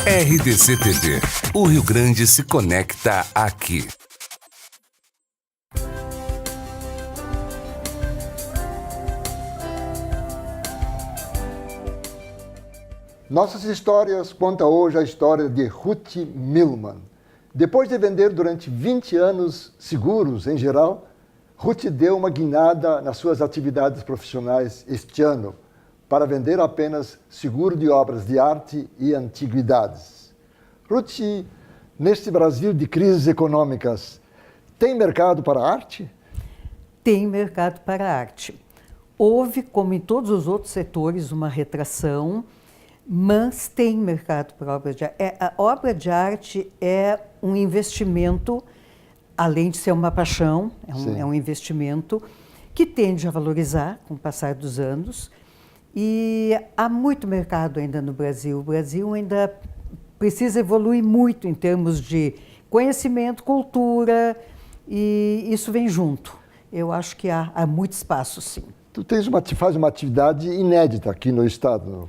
RDC-TV. O Rio Grande se conecta aqui. Nossas Histórias conta hoje a história de Ruth Milman. Depois de vender durante 20 anos seguros em geral, Ruth deu uma guinada nas suas atividades profissionais este ano para vender apenas seguro de obras de arte e antiguidades. Ruth, neste Brasil de crises econômicas, tem mercado para a arte? Tem mercado para a arte. Houve, como em todos os outros setores, uma retração, mas tem mercado para a obra de arte. A obra de arte é um investimento, além de ser uma paixão, é um investimento que tende a valorizar com o passar dos anos. E há muito mercado ainda no Brasil. O Brasil ainda precisa evoluir muito em termos de conhecimento, cultura, e isso vem junto. Eu acho que há muito espaço, sim. Tu faz uma atividade inédita aqui no Estado,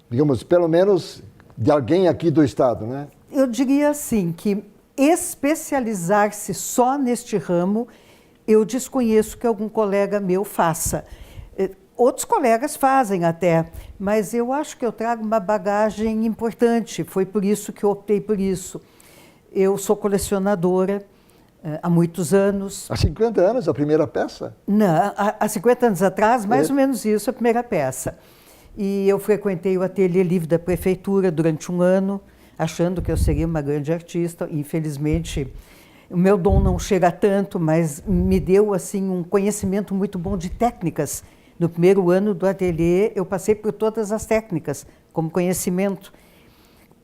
digamos, pelo menos de alguém aqui do Estado, né? Eu diria assim, que especializar-se só neste ramo, eu desconheço que algum colega meu faça. Outros colegas fazem até, mas eu acho que eu trago uma bagagem importante, foi por isso que eu optei por isso. Eu sou colecionadora há muitos anos. Há 50 anos a primeira peça? Não, há 50 anos atrás, mais ou menos isso, a primeira peça. E eu frequentei o Ateliê Livre da Prefeitura durante um ano, achando que eu seria uma grande artista. Infelizmente, o meu dom não chega tanto, mas me deu assim um conhecimento muito bom de técnicas. No primeiro ano do ateliê, eu passei por todas as técnicas, como conhecimento.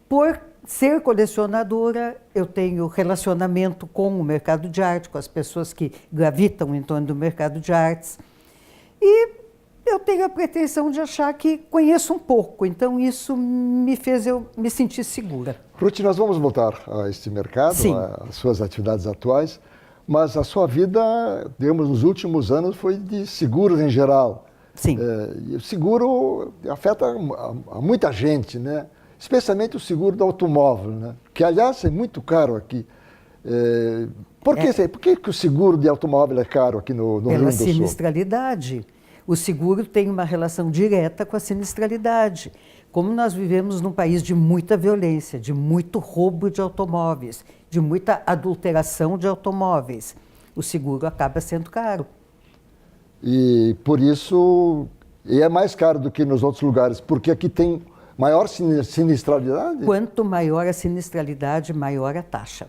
Por ser colecionadora, eu tenho relacionamento com o mercado de arte, com as pessoas que gravitam em torno do mercado de artes. E eu tenho a pretensão de achar que conheço um pouco, então isso me fez eu me sentir segura. Ruth, nós vamos voltar a este mercado, às suas atividades atuais, mas a sua vida, digamos, nos últimos anos foi de seguros em geral. Sim. E o seguro afeta a muita gente, né? Especialmente o seguro do automóvel, né? Que, aliás, é muito caro aqui. Por que o seguro de automóvel é caro aqui no Rio Grande do Sul? Pela sinistralidade. O seguro tem uma relação direta com a sinistralidade. Como nós vivemos num país de muita violência, de muito roubo de automóveis, de muita adulteração de automóveis, o seguro acaba sendo caro. E por isso, é mais caro do que nos outros lugares, porque aqui tem maior sinistralidade? Quanto maior a sinistralidade, maior a taxa.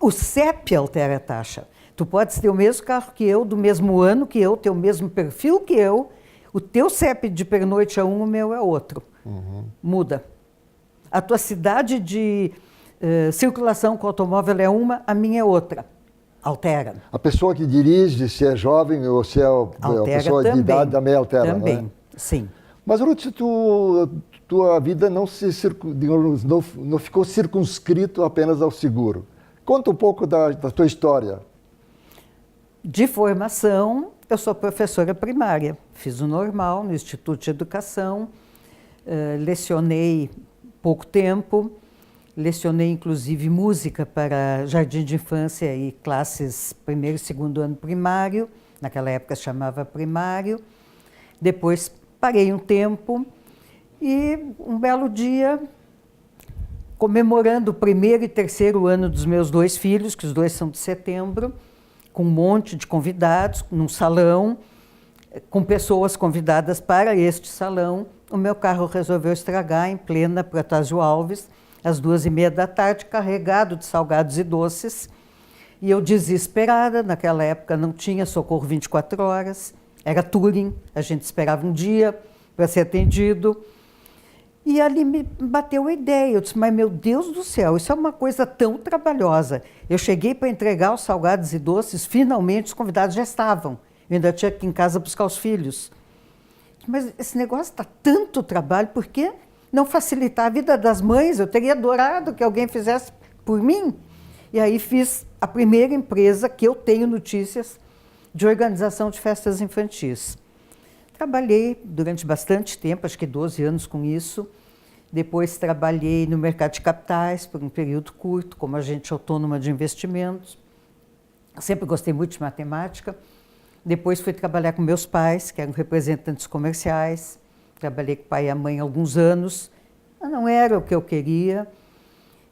O CEP altera a taxa. Tu podes ter o mesmo carro que eu, do mesmo ano que eu, ter o mesmo perfil que eu, o teu CEP de pernoite é um, o meu é outro. Muda. A tua cidade de circulação com automóvel é uma, a minha é outra. Altera. A pessoa que dirige, se é jovem ou se é uma pessoa de idade, também altera, também, né? Sim. Mas, Ruth, tua vida não ficou circunscrito apenas ao seguro. Conta um pouco da tua história. De formação, eu sou professora primária. Fiz o normal no Instituto de Educação, lecionei pouco tempo, lecionei inclusive música para jardim de infância e classes primeiro e segundo ano primário, naquela época se chamava primário. Depois parei um tempo e um belo dia, comemorando o primeiro e terceiro ano dos meus dois filhos, que os dois são de setembro, com um monte de convidados, num salão, com pessoas convidadas para este salão, o meu carro resolveu estragar em plena Protásio Alves, às 2h30 da tarde, carregado de salgados e doces. E eu desesperada, naquela época não tinha socorro 24 horas, era touring, a gente esperava um dia para ser atendido. E ali me bateu a ideia, eu disse, mas meu Deus do céu, isso é uma coisa tão trabalhosa. Eu cheguei para entregar os salgados e doces, finalmente os convidados já estavam. Eu ainda tinha que ir em casa buscar os filhos. Mas esse negócio está tanto trabalho, por que não facilitar a vida das mães? Eu teria adorado que alguém fizesse por mim. E aí fiz a primeira empresa que eu tenho notícias de organização de festas infantis. Trabalhei durante bastante tempo, acho que 12 anos com isso. Depois trabalhei no mercado de capitais por um período curto, como agente autônoma de investimentos. Sempre gostei muito de matemática. Depois fui trabalhar com meus pais, que eram representantes comerciais. Trabalhei com o pai e a mãe há alguns anos, mas não era o que eu queria.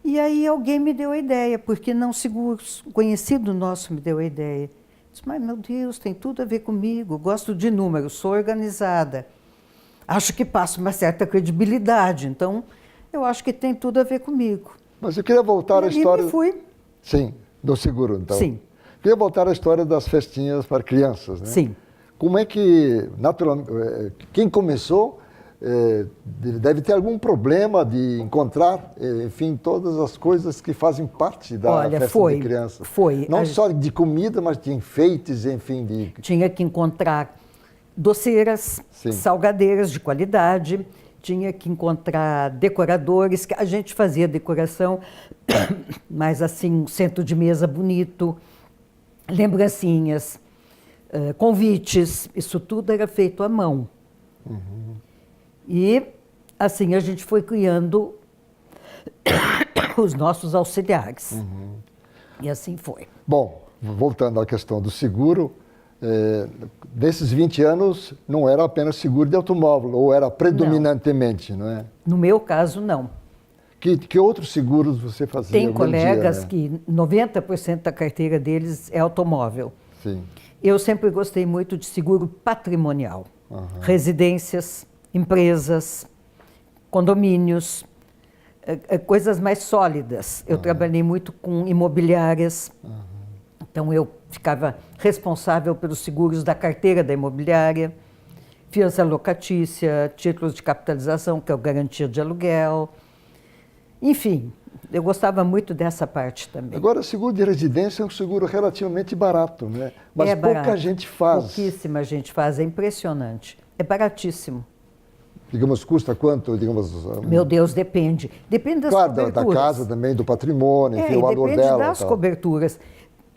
E aí alguém me deu a ideia, por que não seguros? Um conhecido nosso me deu a ideia. Disse, mas meu Deus, tem tudo a ver comigo, gosto de números, sou organizada. Acho que passo uma certa credibilidade, então eu acho que tem tudo a ver comigo. Mas eu queria voltar à história... E fui. Sim, do seguro, então. Sim. Queria voltar à história das festinhas para crianças, né? Sim. Como é que, naturalmente, quem começou deve ter algum problema de encontrar, enfim, todas as coisas que fazem parte da festa de criança. Foi. Não só de comida, mas de enfeites, enfim. Tinha que encontrar doceiras, Sim. salgadeiras de qualidade, tinha que encontrar decoradores, que a gente fazia decoração, mas assim, um centro de mesa bonito, lembrancinhas, convites, isso tudo era feito à mão. Uhum. E assim a gente foi criando os nossos auxiliares. Uhum. E assim foi. Bom, voltando à questão do seguro, desses 20 anos não era apenas seguro de automóvel, ou era predominantemente, não é? No meu caso, não. Que outros seguros você fazia? Tem colegas né? que 90% da carteira deles é automóvel. Sim. Eu sempre gostei muito de seguro patrimonial. Uhum. Residências, empresas, condomínios, coisas mais sólidas. Eu trabalhei muito com imobiliárias. Então, eu ficava responsável pelos seguros da carteira da imobiliária, fiança locatícia, títulos de capitalização, que é o garantia de aluguel. Enfim, eu gostava muito dessa parte também. Agora, seguro de residência é um seguro relativamente barato, né? Mas é barato. Pouca gente faz. Pouquíssima gente faz, é impressionante. É baratíssimo. Digamos, custa quanto? Digamos, Meu Deus, depende. Depende das coberturas. Da casa também, do patrimônio, enfim, o valor dela. Depende das coberturas.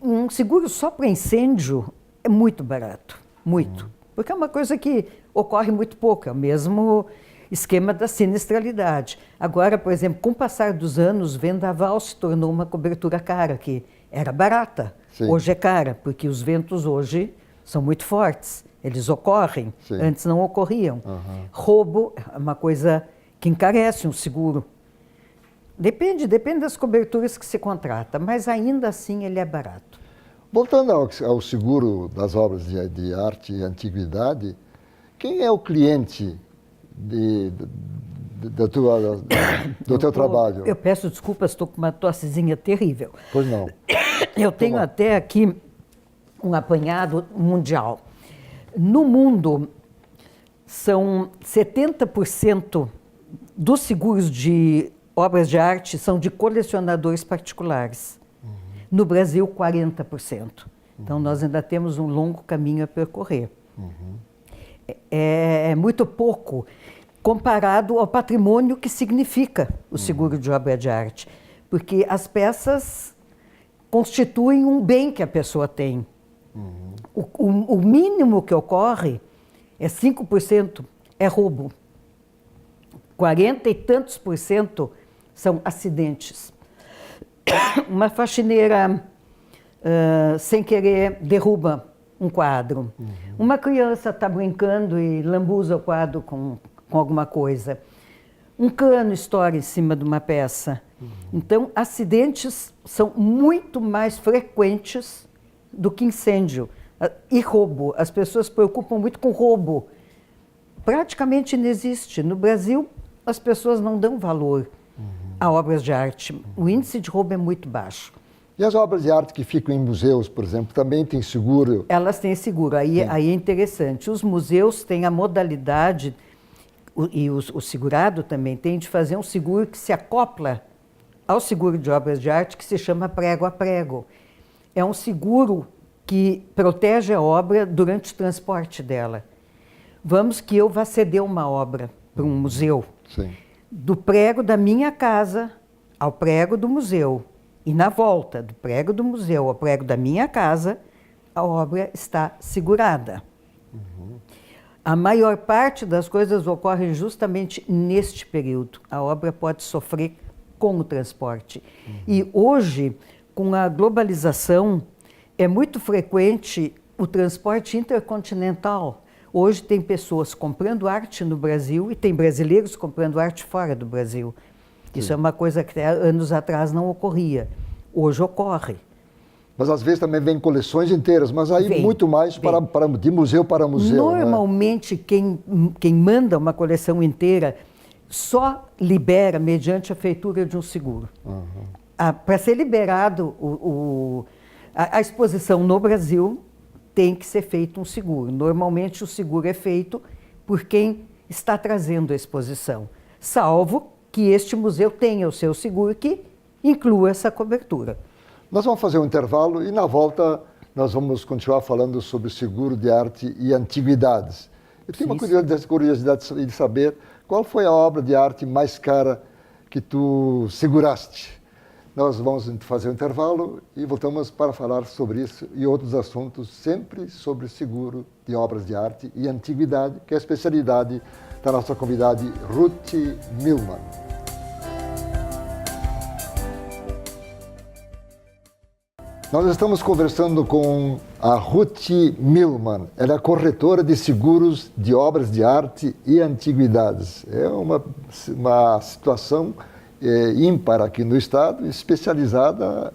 Um seguro só para incêndio é muito barato, muito. Porque é uma coisa que ocorre muito pouco, é o mesmo esquema da sinistralidade. Agora, por exemplo, com o passar dos anos, vendaval se tornou uma cobertura cara, que era barata, Sim. Hoje é cara, porque os ventos hoje são muito fortes, eles ocorrem, Sim. Antes não ocorriam. Roubo é uma coisa que encarece um seguro. Depende das coberturas que se contrata, mas ainda assim ele é barato. Voltando ao seguro das obras de arte e antiguidade, quem é o cliente do teu trabalho? Eu peço desculpas, estou com uma tossezinha terrível. Pois não. Eu tenho até aqui um apanhado mundial. No mundo, são 70% dos seguros de obras de arte são de colecionadores particulares. No Brasil, 40%. Então, nós ainda temos um longo caminho a percorrer. É muito pouco comparado ao patrimônio que significa o seguro de obra de arte. Porque as peças constituem um bem que a pessoa tem. O mínimo que ocorre é 5% é roubo. 40 e tantos por cento são acidentes. Uma faxineira, sem querer, derruba um quadro. Uma criança está brincando e lambuza o quadro com alguma coisa. Um cano estoura em cima de uma peça. Então, acidentes são muito mais frequentes do que incêndio. E roubo. As pessoas se preocupam muito com roubo. Praticamente não existe. No Brasil, as pessoas não dão valor a obras de arte. O índice de roubo é muito baixo. E as obras de arte que ficam em museus, por exemplo, também têm seguro? Elas têm seguro. Aí é interessante. Os museus têm a modalidade, e o segurado também tem, de fazer um seguro que se acopla ao seguro de obras de arte, que se chama prego a prego. É um seguro que protege a obra durante o transporte dela. Vamos que eu vá ceder uma obra para um museu. Sim. Do prego da minha casa ao prego do museu. E na volta, do prego do museu ao prego da minha casa, a obra está segurada. A maior parte das coisas ocorre justamente neste período. A obra pode sofrer com o transporte. E hoje, com a globalização, é muito frequente o transporte intercontinental. Hoje tem pessoas comprando arte no Brasil e tem brasileiros comprando arte fora do Brasil. Isso é uma coisa que anos atrás não ocorria. Hoje ocorre. Mas às vezes também vem coleções inteiras, mas aí muito mais de museu para museu. Normalmente, né? quem manda uma coleção inteira só libera mediante a feitura de um seguro. Para ser liberado a exposição no Brasil, tem que ser feito um seguro. Normalmente o seguro é feito por quem está trazendo a exposição, salvo que este museu tenha o seu seguro que inclua essa cobertura. Nós vamos fazer um intervalo e na volta nós vamos continuar falando sobre seguro de arte e antiguidades. Eu tenho uma curiosidade de saber qual foi a obra de arte mais cara que tu seguraste. Nós vamos fazer um intervalo e voltamos para falar sobre isso e outros assuntos, sempre sobre seguro de obras de arte e antiguidade, que é a especialidade da nossa convidada Ruth Milman. Nós estamos conversando com a Ruth Milman. Ela é corretora de seguros de obras de arte e antiguidades. É uma situação ímpar aqui no Estado, especializada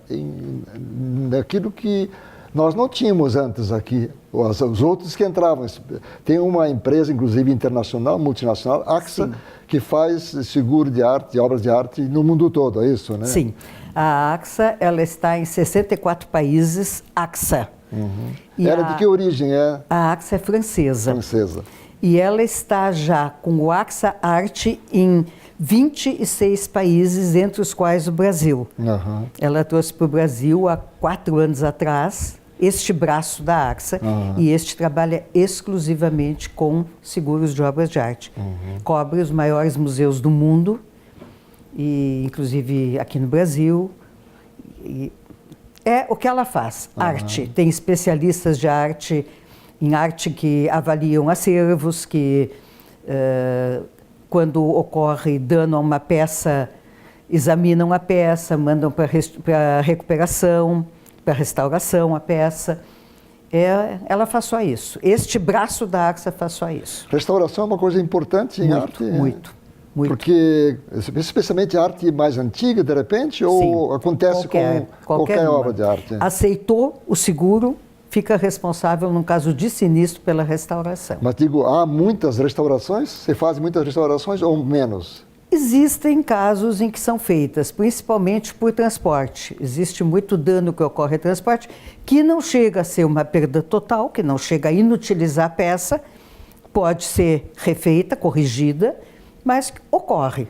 naquilo que nós não tínhamos antes aqui. Os outros que entravam. Tem uma empresa, inclusive internacional, multinacional, AXA, sim, que faz seguro de arte, de obras de arte no mundo todo, é isso, né? Sim. A AXA, ela está em 64 países, AXA. De que origem é? A AXA é francesa. Francesa. E ela está já com o AXA Arte em 26 países, entre os quais o Brasil. Ela trouxe para o Brasil há 4 anos atrás este braço da AXA e este trabalha exclusivamente com seguros de obras de arte. Cobre os maiores museus do mundo, e inclusive aqui no Brasil. E é o que ela faz, arte. Tem especialistas de arte, em arte que avaliam acervos, que quando ocorre dano a uma peça, examinam a peça, mandam para recuperação, para restauração a peça. Ela faz só isso. Este braço da AXA faz só isso. Restauração é uma coisa importante em arte? Muito. Porque, especialmente a arte mais antiga, de repente, ou acontece com qualquer obra de arte? Aceitou o seguro, fica responsável, no caso de sinistro, pela restauração. Mas digo, há muitas restaurações? Você faz muitas restaurações ou menos? Existem casos em que são feitas, principalmente por transporte. Existe muito dano que ocorre em transporte, que não chega a ser uma perda total, que não chega a inutilizar a peça, pode ser refeita, corrigida, mas ocorre.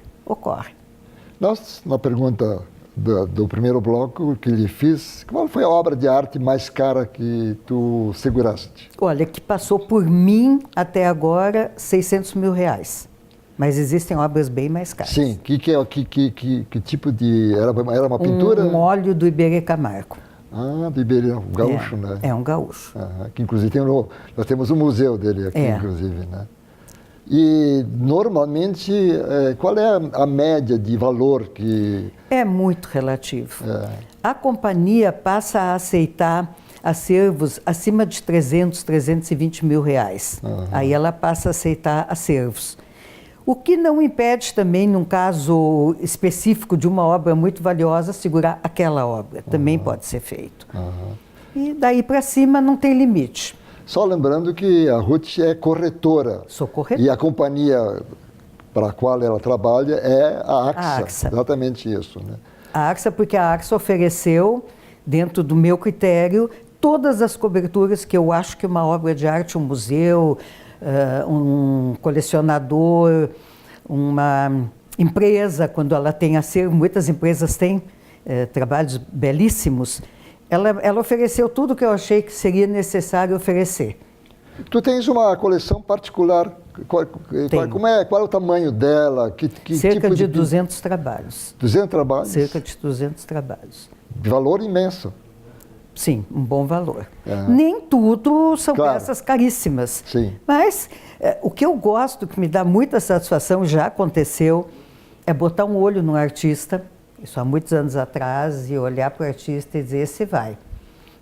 Na pergunta do primeiro bloco que lhe fiz, qual foi a obra de arte mais cara que tu seguraste? Olha, que passou por mim até agora, R$600 mil. Mas existem obras bem mais caras. Sim, que tipo de... Era uma pintura? Um óleo do Iberê Camargo. Do Iberê, um gaúcho, né? É um gaúcho. Que inclusive nós temos um museu dele aqui, inclusive, né? E, normalmente, qual é a média de valor que... É muito relativo. A companhia passa a aceitar acervos acima de 300, 320 mil reais. Aí ela passa a aceitar acervos. O que não impede também, num caso específico de uma obra muito valiosa, segurar aquela obra. Também pode ser feito. E daí para cima não tem limite. Só lembrando que a Ruth é corretora. Sou corretora. E a companhia para a qual ela trabalha é a AXA. Exatamente isso, né? A AXA, porque a AXA ofereceu, dentro do meu critério, todas as coberturas que eu acho que uma obra de arte, um museu, um colecionador, uma empresa, quando ela tem acervo, muitas empresas têm trabalhos belíssimos. Ela ofereceu tudo que eu achei que seria necessário oferecer. Tu tens uma coleção particular? Qual é o tamanho dela? Cerca tipo de 200 trabalhos. 200 trabalhos? Cerca de 200 trabalhos. De valor imenso. Sim, um bom valor. Nem tudo são peças caríssimas. Sim. Mas o que eu gosto, que me dá muita satisfação, já aconteceu, é botar um olho no artista, isso há muitos anos atrás, e olhar para o artista e dizer, esse vai.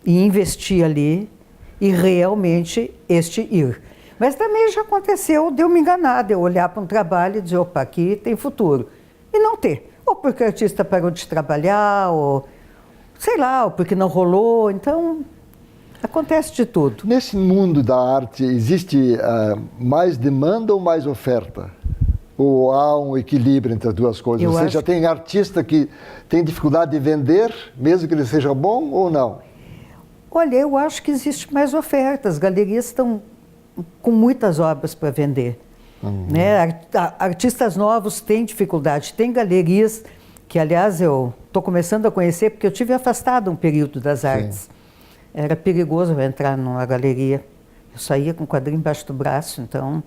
E investir ali e realmente este ir. Mas também já aconteceu de eu me enganar, de eu olhar para um trabalho e dizer, opa, aqui tem futuro. E não ter. Ou porque o artista parou de trabalhar, ou sei lá, ou porque não rolou. Então, acontece de tudo. Nesse mundo da arte, existe mais demanda ou mais oferta? Ou há um equilíbrio entre as duas coisas? Ou seja, tem artista que tem dificuldade de vender, mesmo que ele seja bom, ou não? Olha, eu acho que existe mais oferta. As galerias estão com muitas obras para vender. Né? Artistas novos têm dificuldade. Tem galerias que, aliás, eu estou começando a conhecer, porque eu tive afastado um período das artes. Era perigoso eu entrar numa galeria. Eu saía com o quadrinho embaixo do braço, então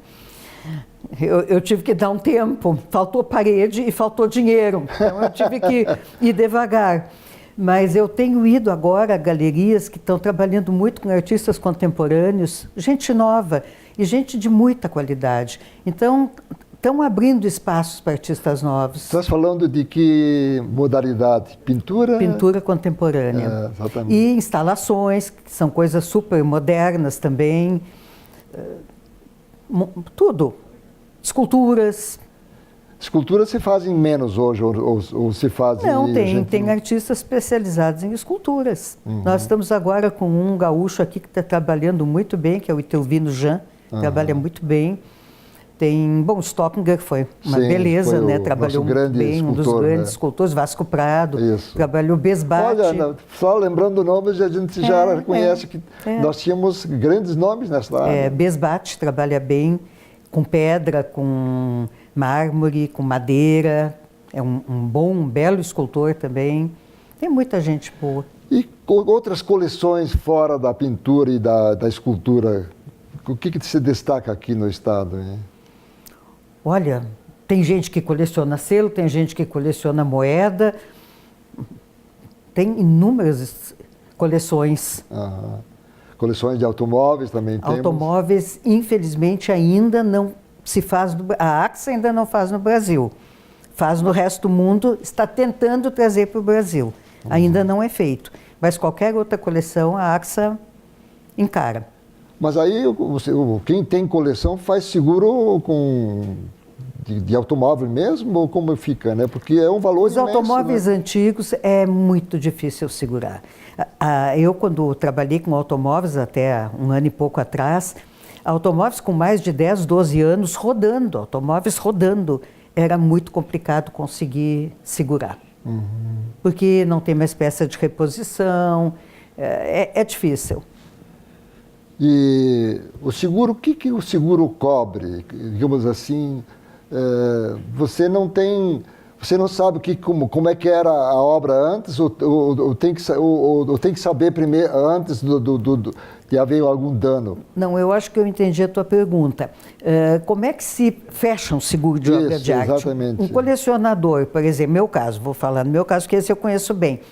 eu tive que dar um tempo. Faltou parede e faltou dinheiro, então eu tive que ir devagar. Mas eu tenho ido agora a galerias que estão trabalhando muito com artistas contemporâneos, gente nova e gente de muita qualidade. Então, estão abrindo espaços para artistas novos. Estás falando de que modalidade? Pintura? Pintura contemporânea. Exatamente. E instalações, que são coisas super modernas também. Tudo. Esculturas. Esculturas se fazem menos hoje, ou se fazem... Não, tem artistas especializados em esculturas. Nós estamos agora com um gaúcho aqui que está trabalhando muito bem, que é o Itelvino Jean, trabalha muito bem. Tem, bom, Stockinger foi uma beleza, né? Trabalhou muito bem, um dos grandes escultores, Vasco Prado, trabalhou Besbate. Olha, só lembrando nomes, a gente já reconhece que nós tínhamos grandes nomes nessa área. Besbate trabalha bem, com pedra, com mármore, com madeira, é um belo escultor também. Tem muita gente boa. E outras coleções fora da pintura e da escultura, o que se destaca aqui no estado, hein? Olha, tem gente que coleciona selo, tem gente que coleciona moeda, tem inúmeras coleções. Coleções de automóveis também temos. Automóveis, infelizmente, ainda não se faz, a AXA ainda não faz no Brasil. Faz no resto do mundo, está tentando trazer para o Brasil. Ainda não é feito. Mas qualquer outra coleção, a AXA encara. Mas aí, quem tem coleção faz seguro de automóvel mesmo, ou como fica, né? Porque é um valor imenso. Os automóveis antigos é muito difícil segurar. Eu, quando trabalhei com automóveis, até um ano e pouco atrás, automóveis com mais de 10, 12 anos rodando, automóveis rodando, era muito complicado conseguir segurar. Porque não tem mais peça de reposição, é difícil. E o seguro, o que o seguro cobre? Digamos assim, você não sabe como é que era a obra antes, ou tem que saber primeiro, antes de haver algum dano? Não, eu acho que eu entendi a tua pergunta. Como é que se fecha um seguro de obra de arte? Exatamente. Um colecionador, por exemplo, meu caso, vou falar no meu caso, que esse eu conheço bem,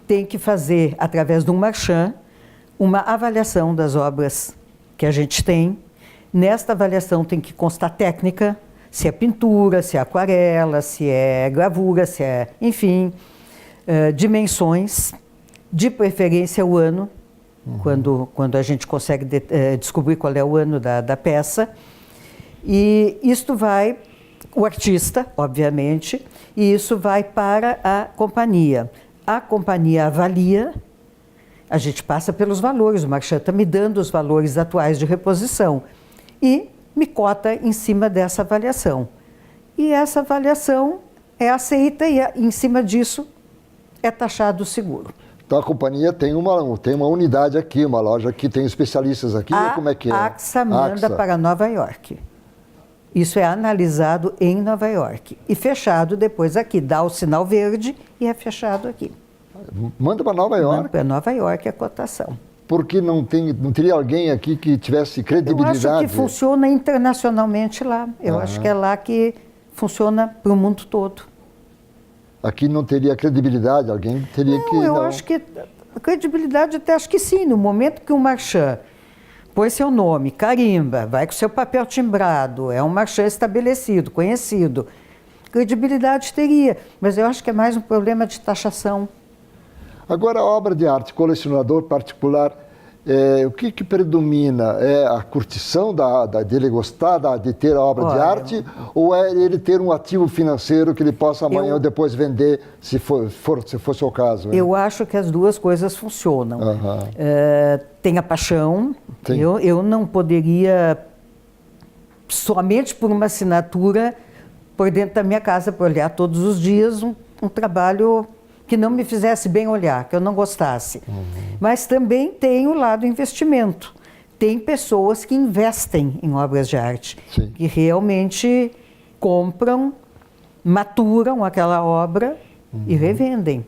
tem que fazer, através de um marchand, uma avaliação das obras que a gente tem. Nesta avaliação tem que constar técnica, se é pintura, se é aquarela, se é gravura, se é, enfim, dimensões, de preferência o ano, quando a gente consegue descobrir qual é o ano da peça. E isto vai, o artista, obviamente, e isso vai para a companhia. A companhia avalia. A gente passa pelos valores, o marchand está me dando os valores atuais de reposição e me cota em cima dessa avaliação. E essa avaliação é aceita e em cima disso é taxado o seguro. Então a companhia tem uma unidade aqui, uma loja que tem especialistas aqui, como é que é? A AXA manda para Nova York. Isso é analisado em Nova York e fechado depois aqui, dá o sinal verde e é fechado aqui. Manda para Nova York? Manda para Nova York a cotação. Porque não teria alguém aqui que tivesse credibilidade? Eu acho que funciona internacionalmente lá. Eu acho que é lá que funciona para o mundo todo. Aqui não teria credibilidade? Alguém teria que... Eu acho que Credibilidade até acho que sim. No momento que um marchand põe seu nome, carimba, vai com seu papel timbrado, é um marchand estabelecido, conhecido, credibilidade teria. Mas eu acho que é mais um problema de taxação. Agora, a obra de arte, colecionador particular, o que predomina? É a curtição dele gostar de ter a obra de arte, ou é ele ter um ativo financeiro que ele possa amanhã ou depois vender, se for o caso? Né? Eu acho que as duas coisas funcionam. Tem a paixão. Eu não poderia, somente por uma assinatura, por dentro da minha casa, para olhar todos os dias um trabalho que não me fizesse bem olhar, que eu não gostasse. Mas também tem o lado investimento. Tem pessoas que investem em obras de arte, que realmente compram, maturam aquela obra e revendem.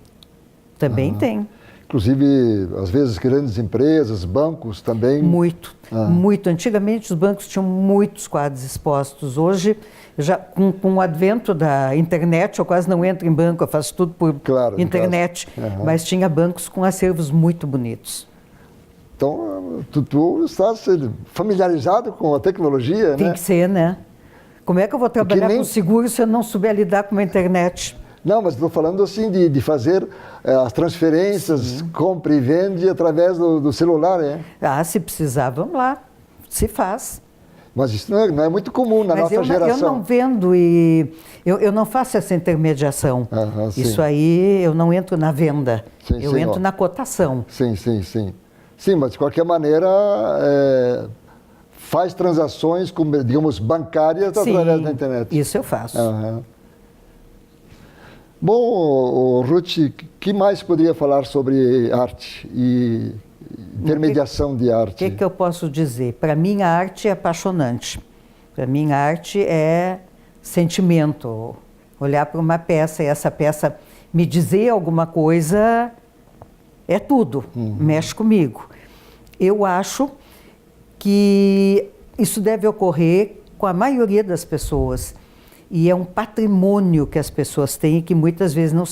Também tem. Inclusive, às vezes, grandes empresas, bancos também. Muito, muito. Antigamente, os bancos tinham muitos quadros expostos. Hoje, já com o advento da internet, eu quase não entro em banco, eu faço tudo por internet. Mas tinha bancos com acervos muito bonitos. Então, tu estás familiarizado com a tecnologia, né? Tem que ser, né? Como é que eu vou trabalhar com seguro se eu não souber lidar com a internet? Não, mas estou falando assim de fazer as transferências, compra e vende através do celular, né? Se precisar, vamos lá, se faz. Mas isso não é muito comum na nossa geração. Eu não vendo e eu não faço essa intermediação. Isso aí, eu não entro na venda, eu entro na cotação. Sim. Sim, mas de qualquer maneira, faz transações, digamos, bancárias através da internet. Isso eu faço. Bom, Ruth, o que mais poderia falar sobre arte e intermediação de arte? O que eu posso dizer? Para mim, a arte é apaixonante. Para mim, a arte é sentimento. Olhar para uma peça e essa peça me dizer alguma coisa é tudo, mexe comigo. Eu acho que isso deve ocorrer com a maioria das pessoas. E é um patrimônio que as pessoas têm e que muitas vezes não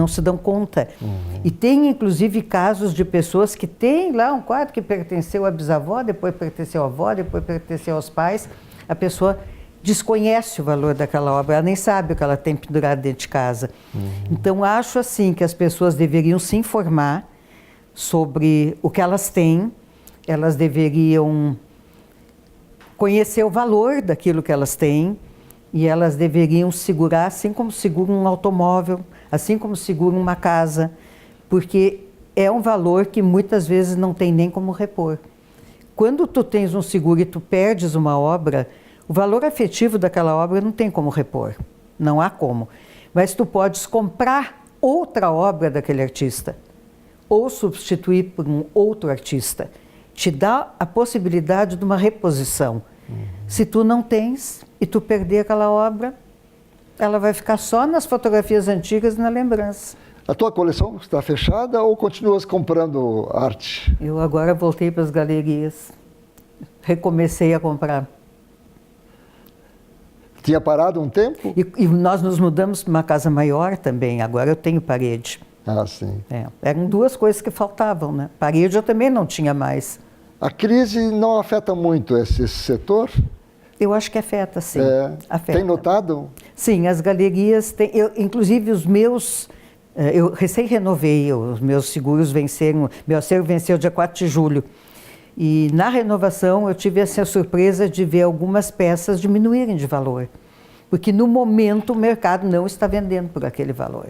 se dão conta. E tem, inclusive, casos de pessoas que têm lá um quadro que pertenceu à bisavó, depois pertenceu à avó, depois pertenceu aos pais. A pessoa desconhece o valor daquela obra, ela nem sabe o que ela tem pendurado dentro de casa. Então, acho assim que as pessoas deveriam se informar sobre o que elas têm, elas deveriam conhecer o valor daquilo que elas têm, e elas deveriam segurar, assim como seguram um automóvel, assim como seguram uma casa, porque é um valor que muitas vezes não tem nem como repor. Quando tu tens um seguro e tu perdes uma obra, o valor afetivo daquela obra não tem como repor, não há como. Mas tu podes comprar outra obra daquele artista, ou substituir por um outro artista. Te dá a possibilidade de uma reposição. Se tu não tens e tu perder aquela obra, ela vai ficar só nas fotografias antigas e na lembrança. A tua coleção está fechada ou continuas comprando arte? Eu agora voltei para as galerias, recomecei a comprar. Tinha parado um tempo? E nós nos mudamos para uma casa maior também, agora eu tenho parede. Sim. Eram duas coisas que faltavam, né? Parede eu também não tinha mais. A crise não afeta muito esse setor? Eu acho que afeta, sim. Afeta. Tem notado? Sim, as galerias têm. Inclusive os meus. Eu recém renovei, os meus seguros venceram. Meu acervo venceu dia 4 de julho. E na renovação eu tive assim, a surpresa de ver algumas peças diminuírem de valor. Porque no momento o mercado não está vendendo por aquele valor.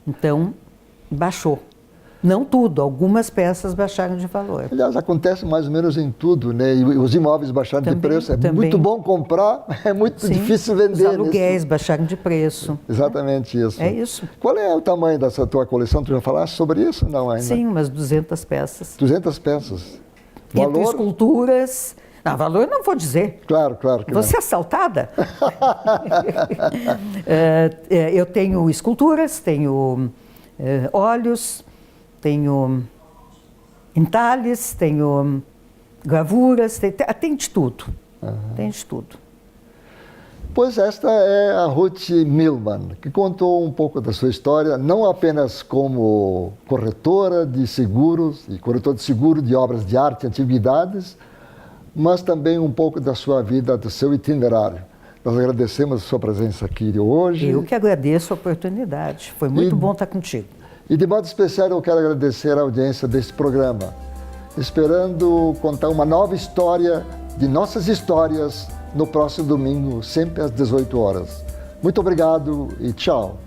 Então, baixou. Não tudo, algumas peças baixaram de valor. Aliás, acontece mais ou menos em tudo, né? E os imóveis baixaram de preço. É muito bom comprar, é muito difícil vender. Os aluguéis baixaram de preço. Exatamente isso. É isso. Qual é o tamanho dessa tua coleção? Tu já falaste sobre isso? Não ainda? Sim, umas 200 peças. 200 peças. Valor? Entre esculturas. Não, valor não vou dizer. Claro que Você é assaltada? Eu tenho esculturas, tenho óleos, tenho entalhes, tenho gravuras, tem de tudo. Tem de tudo. Pois esta é a Ruth Milman, que contou um pouco da sua história, não apenas como corretora de seguros e corretor de seguro de obras de arte e antiguidades, mas também um pouco da sua vida, do seu itinerário. Nós agradecemos a sua presença aqui hoje. Eu que agradeço a oportunidade. Foi muito bom estar contigo. E de modo especial eu quero agradecer a audiência deste programa, esperando contar uma nova história de nossas histórias no próximo domingo, sempre às 18 horas. Muito obrigado e tchau.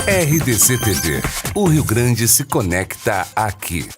RDC TV. O Rio Grande se conecta aqui.